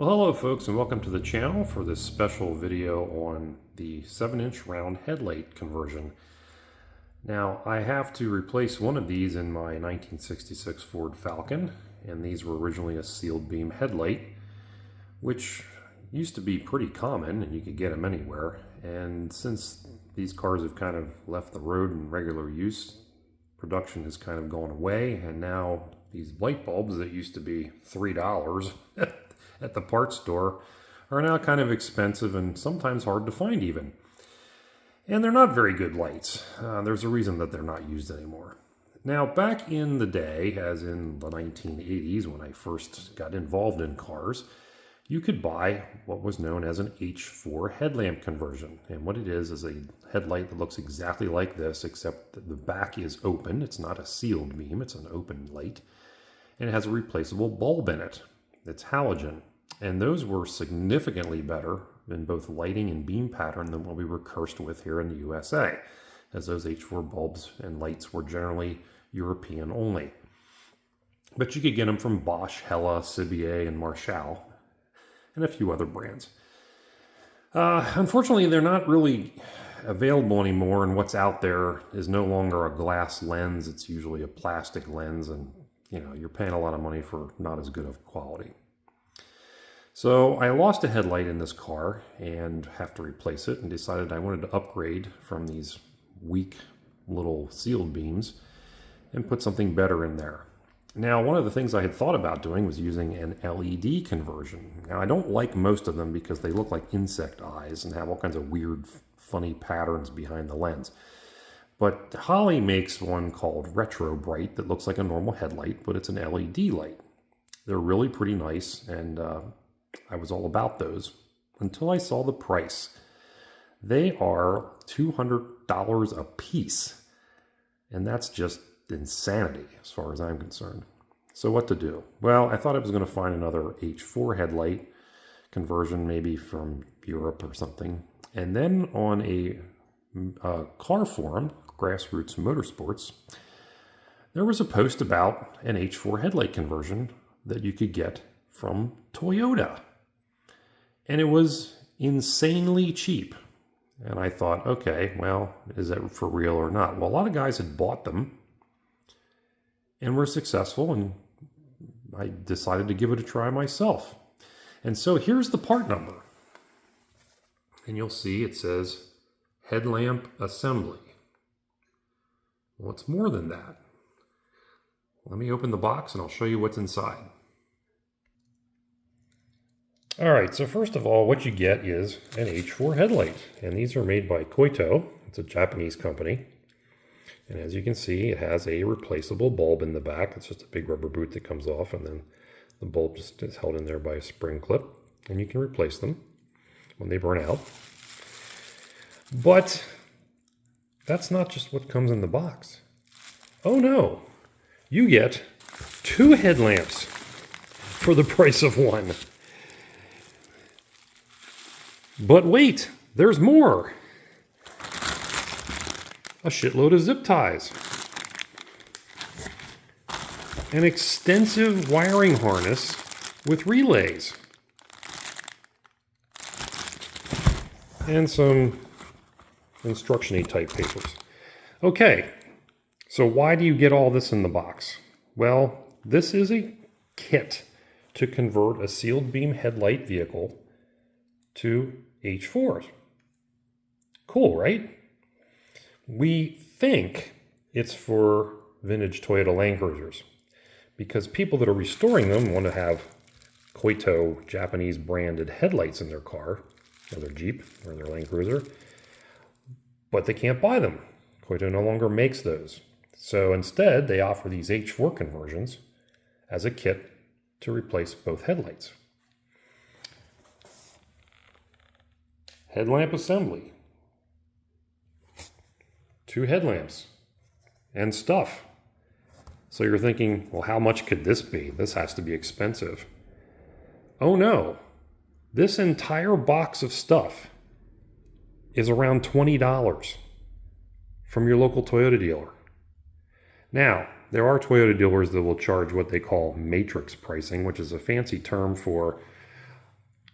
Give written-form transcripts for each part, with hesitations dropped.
Well, hello folks, and welcome to the channel for this special video on the 7-inch round headlight conversion. Now, I have to replace one of these in my 1966 Ford Falcon, and these were originally a sealed beam headlight, which used to be pretty common and you could get them anywhere. And since these cars have kind of left the road in regular use, production has kind of gone away, and now these light bulbs that used to be $3 at the parts store are now kind of expensive and sometimes hard to find even. And they're not very good lights. There's a reason that they're not used anymore. Now, back in the day, as in the 1980s when I first got involved in cars, you could buy what was known as an H4 headlamp conversion. And what it is a headlight that looks exactly like this, except that the back is open. It's not a sealed beam, it's an open light. And it has a replaceable bulb in it. It's halogen. And those were significantly better in both lighting and beam pattern than what we were cursed with here in the USA, as those H4 bulbs and lights were generally European only. But you could get them from Bosch, Hella, Cibier, and Marshall, and a few other brands. Unfortunately, they're not really available anymore, and what's out there is no longer a glass lens. It's usually a plastic lens, and you're paying a lot of money for not as good of quality. So I lost a headlight in this car and have to replace it, and decided I wanted to upgrade from these weak little sealed beams and put something better in there. Now, one of the things I had thought about doing was using an LED conversion. Now, I don't like most of them because they look like insect eyes and have all kinds of weird, funny patterns behind the lens. But Holley makes one called Retrobright that looks like a normal headlight, but it's an LED light. They're really pretty nice, and I was all about those until I saw the price. They are $200 a piece, and that's just insanity as far as I'm concerned. So what to do? Well, I thought I was going to find another H4 headlight conversion, maybe from Europe or something. And then on a car forum, Grassroots Motorsports, there was a post about an H4 headlight conversion that you could get from Toyota. And it was insanely cheap. And I thought, okay, well, is that for real or not? Well, a lot of guys had bought them and were successful, and I decided to give it a try myself. And so here's the part number. And you'll see it says headlamp assembly. Well, it's more than that. Let me open the box and I'll show you what's inside. All right, so first of all, what you get is an H4 headlight. And these are made by Koito. It's a Japanese company. And as you can see, it has a replaceable bulb in the back. It's just a big rubber boot that comes off, and then the bulb just is held in there by a spring clip. And you can replace them when they burn out. But that's not just what comes in the box. Oh no, you get 2 headlamps for the price of one. But wait, there's more. A shitload of zip ties. An extensive wiring harness with relays. And some instruction-y type papers. Okay, so why do you get all this in the box? Well, this is a kit to convert a sealed beam headlight vehicle to H4s. Cool, right? We think it's for vintage Toyota Land Cruisers because people that are restoring them want to have Koito Japanese branded headlights in their car or their Jeep or their Land Cruiser, but they can't buy them. Koito no longer makes those. So instead, they offer these H4 conversions as a kit to replace both headlights. Headlamp assembly. 2 headlamps and stuff. So you're thinking, well, how much could this be? This has to be expensive. Oh no, this entire box of stuff is around $20 from your local Toyota dealer. Now, there are Toyota dealers that will charge what they call matrix pricing, which is a fancy term for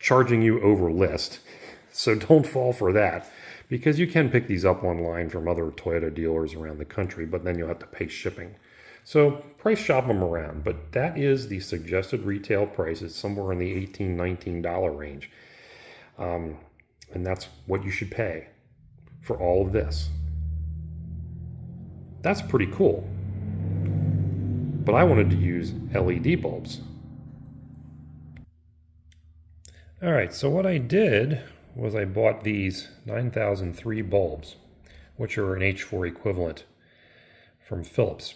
charging you over list. So don't fall for that, because you can pick these up online from other Toyota dealers around the country, but then you'll have to pay shipping. So price shop them around, but that is the suggested retail price. It's somewhere in the $18, $19 range. And that's what you should pay for all of this. That's pretty cool. But I wanted to use LED bulbs. All right, so what I did was I bought these 9003 bulbs, which are an H4 equivalent from Philips.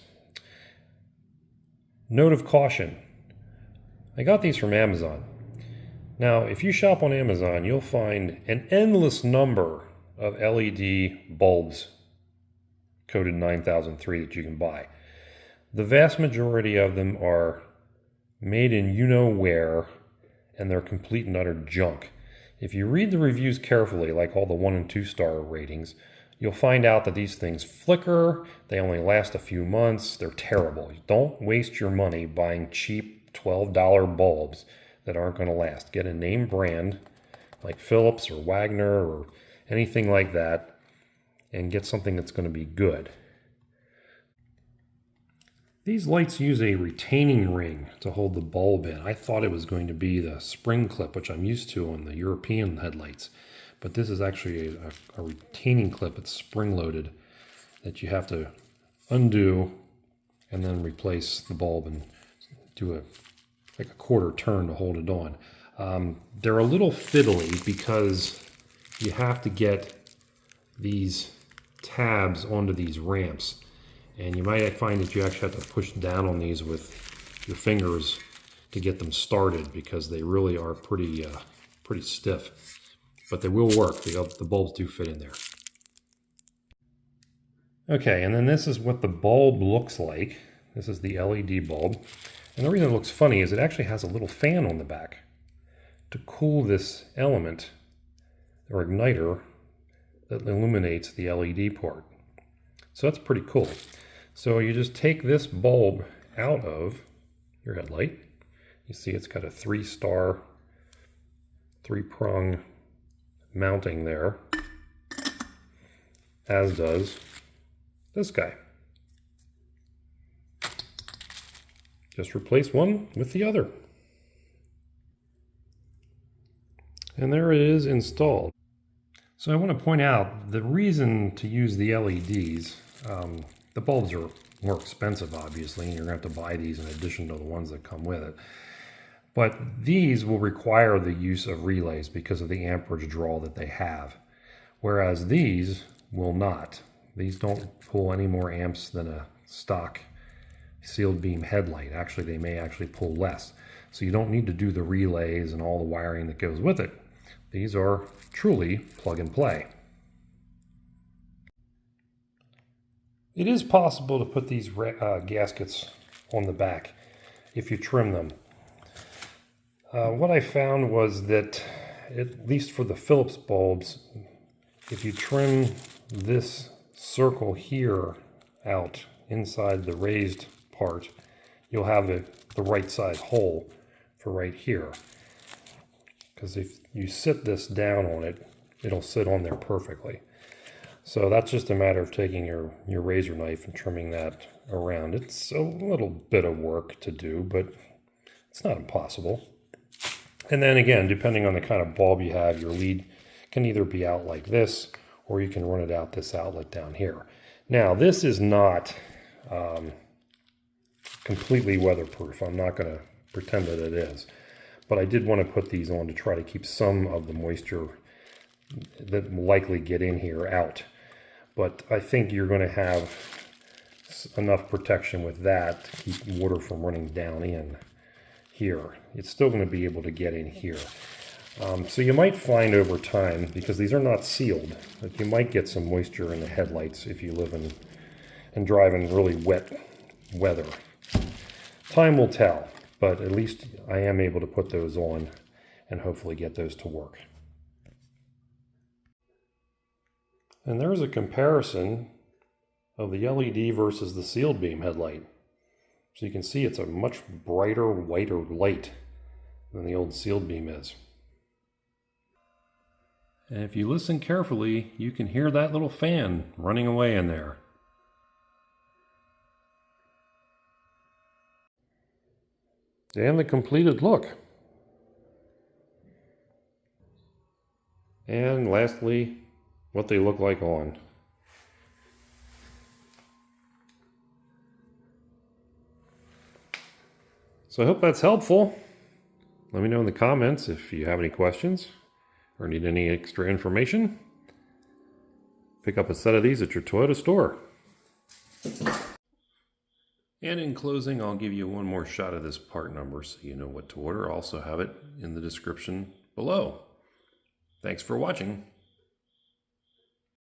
Note of caution, I got these from Amazon. Now, if you shop on Amazon, you'll find an endless number of LED bulbs coded 9003 that you can buy. The vast majority of them are made in you-know-where, and they're complete and utter junk. If you read the reviews carefully, like all the 1- and 2-star ratings, you'll find out that these things flicker, they only last a few months, they're terrible. Don't waste your money buying cheap $12 bulbs that aren't going to last. Get a name brand like Philips or Wagner or anything like that, and get something that's going to be good. These lights use a retaining ring to hold the bulb in. I thought it was going to be the spring clip, which I'm used to on the European headlights. But this is actually a retaining clip. It's spring-loaded that you have to undo and then replace the bulb and do like a quarter turn to hold it on. They're a little fiddly because you have to get these tabs onto these ramps. And you might find that you actually have to push down on these with your fingers to get them started, because they really are pretty stiff. But they will work. The bulbs do fit in there. Okay, and then this is what the bulb looks like. This is the LED bulb. And the reason it looks funny is it actually has a little fan on the back to cool this element or igniter that illuminates the LED part. So that's pretty cool. So you just take this bulb out of your headlight. You see it's got a 3-star, 3-prong mounting there, as does this guy. Just replace one with the other. And there it is installed. So I want to point out the reason to use the LEDs. The bulbs are more expensive, obviously, and you're going to have to buy these in addition to the ones that come with it. But these will require the use of relays because of the amperage draw that they have, whereas these will not. These don't pull any more amps than a stock sealed beam headlight. Actually, they may actually pull less. So you don't need to do the relays and all the wiring that goes with it. These are truly plug and play. It is possible to put these gaskets on the back if you trim them. What I found was that, at least for the Philips bulbs, if you trim this circle here out inside the raised part, you'll have the right side hole for right here. Because if you sit this down on it, it'll sit on there perfectly. So that's just a matter of taking your razor knife and trimming that around. It's a little bit of work to do, but it's not impossible. And then again, depending on the kind of bulb you have, your lead can either be out like this, or you can run it out this outlet down here. Now, this is not completely weatherproof. I'm not going to pretend that it is. But I did want to put these on to try to keep some of the moisture that will likely get in here out. But I think you're going to have enough protection with that to keep water from running down in here. It's still going to be able to get in here. So you might find over time, because these are not sealed, that you might get some moisture in the headlights if you live in and drive in really wet weather. Time will tell, but at least I am able to put those on and hopefully get those to work. And there's a comparison of the LED versus the sealed beam headlight. So you can see it's a much brighter, whiter light than the old sealed beam is. And if you listen carefully, you can hear that little fan running away in there. And the completed look. And lastly, what they look like on. So I hope that's helpful. Let me know in the comments if you have any questions or need any extra information. Pick up a set of these at your Toyota store. And in closing, I'll give you one more shot of this part number so you know what to order. I'll also have it in the description below. Thanks for watching.